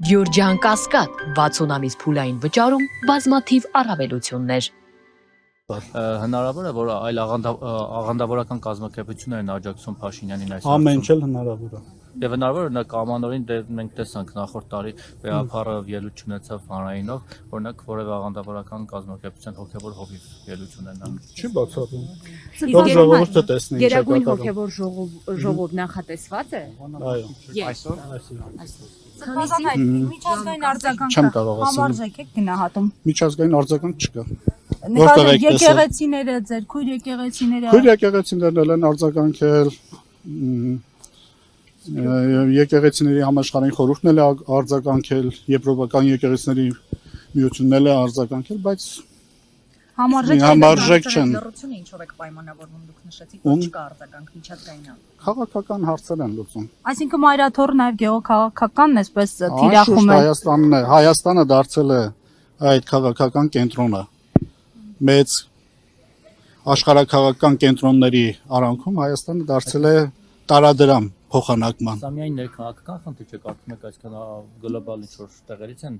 Գյուրջան Կասկադ 60 ամիս փուլային վճարում բազմաթիվ առավելություններ։ Հնարավոր է, որ այլ աղանդավորական կազմակերպություններն աջակցում Փաշինյանին այս Ամեն ինչ էլ հնարավոր է։ Եվ հնարավոր է նա կամանորին մենք տեսանք նախորդ տարի վեհապարը ելույթ ունեցավ հանրայինով, օրինակ որևէ աղանդավորական կազմակերպության հոգևոր հովիվ ելույթ ունենա։ Չի բացառում։ Թող ժողովուրդը տեսնի ինչ է Գերագույն կատարում։ հոգևոր ժողով նախատեսված է։ Այո։ Այսօր Միջազգային արձագանքը Չեմ կարող ասել։ համարժեք եք գնահատում։ Միջազգային արձագանք չկա։ Որտեղ եկեղեցիները, ձեր քույր եկեղեցիները Քույր եկեղեցիներն էլ են արձագանքել, եկեղեցիների համաշխարհային խորհուրդն էլ է արձագանքել, եվրոպական եկեղեցիների միությունն էլ է արձագանքել, բայց համարժեք չեն։ Լռությունը ինչով եք պայմանավորվում, դուք նշեցիք, որ չկա արձագանք միջազգային։ Քաղաքական հարցեր են լուծում։ Այսինքն Մայրաթորը նաև գեոքաղաքական էսպես թիրախում է։ Հայաստանն է, Հայաստանը դարձել է այդ քաղաքական կենտրոնը։ Մեծ աշխարհաքաղաքական կենտրոնների արանքում Հայաստանը դարձել է տարադրամ փոխանակման։ Սա միայն ներքաղաքական խնդիր չէ, կարծում եք այսքան գլոբալ ինչ-որ տեղերից են,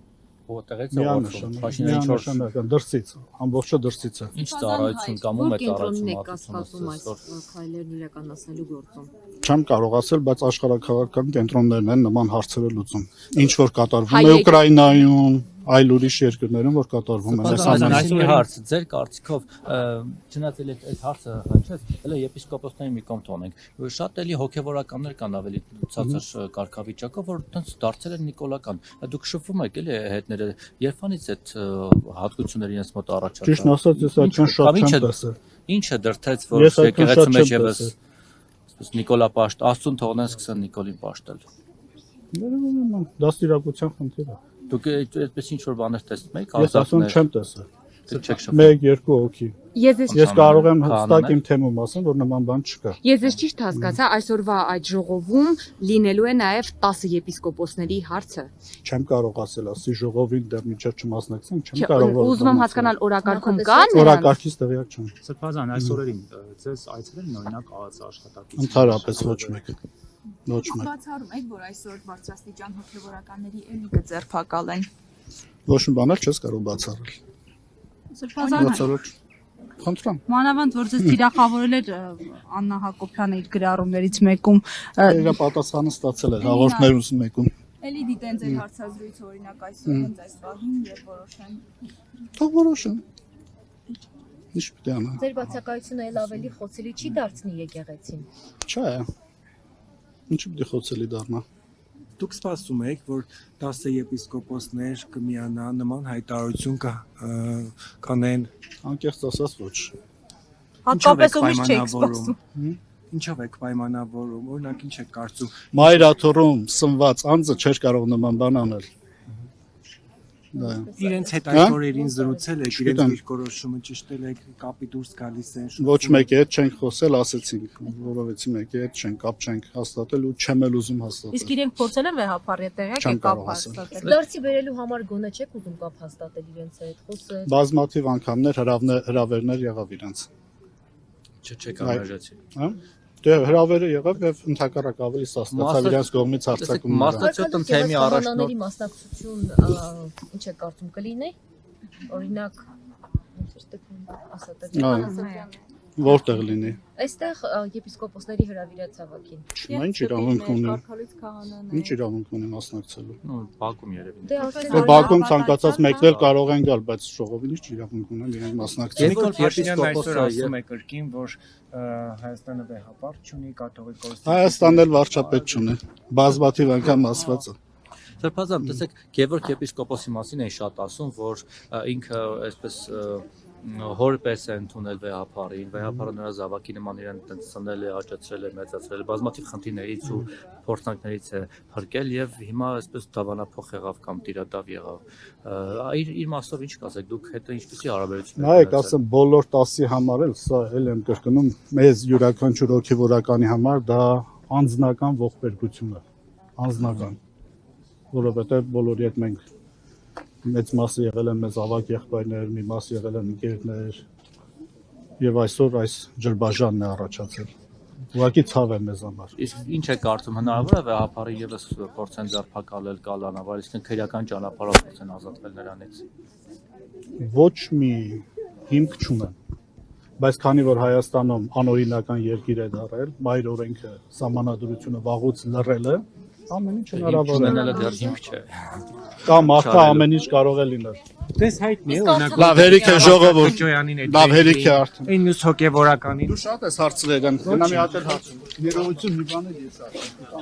որտեղից է Միանշանական դրսից, ամբողջը դրսից է։ Ինչ ծառայություն կամ ում է ծառայություն կասկածում այս քայլերն իրականացնելու գործում։ Չեմ կարող ասել, բայց աշխարհաքաղաքական կենտրոններն են նման հարցերը լուծում։ Ինչ որ կատարվում է Ուկրաինայում, այլ ուրիշ երկրներում, որ կատարվում է։ Այսօր հարց, ձեր կարծիքով, չնայած այդ հարցը հնչեց, հələ եպիսկոպոսների մի կողմ թողնենք։ Շատ էլի հոգևորականներ կան ավելի ցածր կարգավիճակով, որ տենց դարձել են նիկոլական։ Դուք շփվում եք էլի հետները, երբանից այդ հատկությունները իրենց մոտ առաջացան։ Ճիշտ ասած, ես այդքան շատ չեմ տեսել։ Ինչ է դրթեց, որ եկեղեցու մեջ եւս Նիկոլա Պաշտ, Աստծուն թողնեն սկսեն Նիկոլին պաշտել։ Դաստիարակության խնդիր է։ Դուք այդպես ինչ որ բաներ տեսնում եք, Ես ասում չեմ տեսել։ չեք շփվում։ 1-2 հոգի։ Ես կարող եմ հստակ իմ թեմում ասեմ, որ նման բան չկա։ Ես ճիշտ հասկացա, այսօրվա այդ ժողովում լինելու է նաև 10 եպիսկոպոսների հարցը։ Չեմ կարող ասել, ասի ժողովին դեռ միջև չմասնակցեմ, չեմ կարող։ Ուզում եմ հասկանալ օրակարգում կան։ Օրակարգից տեղյակ չեմ։ Սրբազան այս օրերին ձեզ այցելել օրինակ աշխատակից։ Ընդհանրապես ոչ մեկ։ Ոչ մեկ։ Բացառում եք, որ այսօր բարձրաստիճան հոգևորականների էլի կձերբակալեն։ Ոչ մի բան էլ չես կարող բացառել։ Սրբազանը Խնդրեմ։ մանավանդ որ ձեզ թիրախավորել էր Աննա Հակոբյանը իր գրառումներից մեկում Իր պատասխանը ստացել է հաղորդներուց մեկում։ Էլի դիտեն ձեր հարցազրույցը օրինակ այսօր հենց այս պահին եւ որոշեն։ Թող որոշեն։ Ինչ պետք է անա։ Ձեր բացակայությունը էլ ավելի խոցելի չի դարձնի եկեղեցին։ Չէ։ Ինչ պետք է խոցելի դառնա։ Դուք սպասում եք, որ 10 եպիսկոպոսներ կմիանան, նման հայտարարություն կանեն։ Անկեղծ ասած ոչ։ հատկապես ումից չեք սպասում։ Ինչով եք պայմանավորում, օրինակ ինչ եք կարծում։ Մայրաթորում սնված անձը չէր կարող նման բան անել։ Իրենց հետ այդ օրերին զրուցել եք, իրենց դիրքորոշումը ճշտել եք, կապի դուրս գալիս են։ Ոչ մեկի հետ չենք խոսել, ասեցինք, որովհետեւ մեկի հետ չենք կապ չենք հաստատել ու չեմ էլ ուզում հաստատել։ Իսկ իրենք փորձել են վեհապարի տեղյակ եք կապ հաստատել։ Դարձի բերելու համար գոնե չեք ուզում կապ հաստատել իրենց հետ, խոսել։ Բազմաթիվ անգամներ հրավերներ եղավ իրենց։ Չեք անհրաժեշտ։ Հա։ Դե հրավերը եղավ եւ ընդհակառակ ավելի սաստացավ իրենց կողմից հարձակում։ Մասնացիոն թեմի առաջնորդ մասնակցություն ինչ է կարծում կլինի։ Օրինակ Որտեղ լինի։ Այստեղ եպիսկոպոսների հրավիրած հավաքին։ Ինչ իրավունք ունի։ Ինչ իրավունք ունի մասնակցելու։ Բակում երևի։ Դե Բակում ցանկացած մեկն էլ կարող են գալ, բայց ժողովին ինչ իրավունք ունեն իրենք մասնակցել։ Նիկոլ Փաշինյանն այսօր ասում է կրկին, որ Հայաստանը վեհապար չունի, կաթողիկոս։ Հայաստանն էլ վարչապետ չունի։ Բազմաթիվ անգամ ասված է։ Սրբազան, տեսեք, Գևորգ եպիսկոպոսի մասին են շատ ասում, որ ինքը այսպես հորպես է ընդունել վեհապարին, վեհապարը նրա զավակի նման իրեն ծնել է, աճացրել է, մեծացրել է, բազմաթիվ խնդիրներից ու փորձանքներից է հրկել եւ հիմա այսպես դավանափոխ եղավ կամ տիրադավ եղավ։ Իր մասով ինչ կասեք, դուք հետո ինչպեսի հարաբերություն եք։ Նայեք, ասեմ, բոլոր 10-ի համար էլ սա էլ եմ կրկնում, մեզ յուրաքանչյուր հոգևորականի համար դա անձնական ողբերգություն է, անձնական, որովհետեւ բոլորի հետ մենք մեծ մասը եղել են մեզ ավակ եղբայրներ, մի մաս եղել են ընկերներ եւ այսօր այս ջրբաժանն է առաջացել։ Ուղղակի ցավ է մեզ համար։ Իսկ ինչ է կարծում հնարավոր է վեհապարը եւս փորձեն ձերբակալել կալանավար, իսկ քրեական ճանապարհով փորձեն ազատվել նրանից։ Ոչ մի հիմք չունեն։ Բայց քանի որ Հայաստանում անօրինական երկիր է դառել, մայր օրենքը սահմանադրությունը վաղուց լռել է, ամեն ինչ հնարավոր է։ Ունենալը դեռ հիմք չէ։ Կամ մարդը ամեն ինչ կարող է լինել։ Դες հայտնի է օրինակ Լավ հերիք է ժողովուրդ։ Ջոյանին այդ Լավ հերիք է արդեն։ այն մյուս հոգեվորականին Դու շատ ես հարցրել եմ։ Գնա մի հատ էլ հարց։ Ներողություն մի բան էլ ես ասեմ։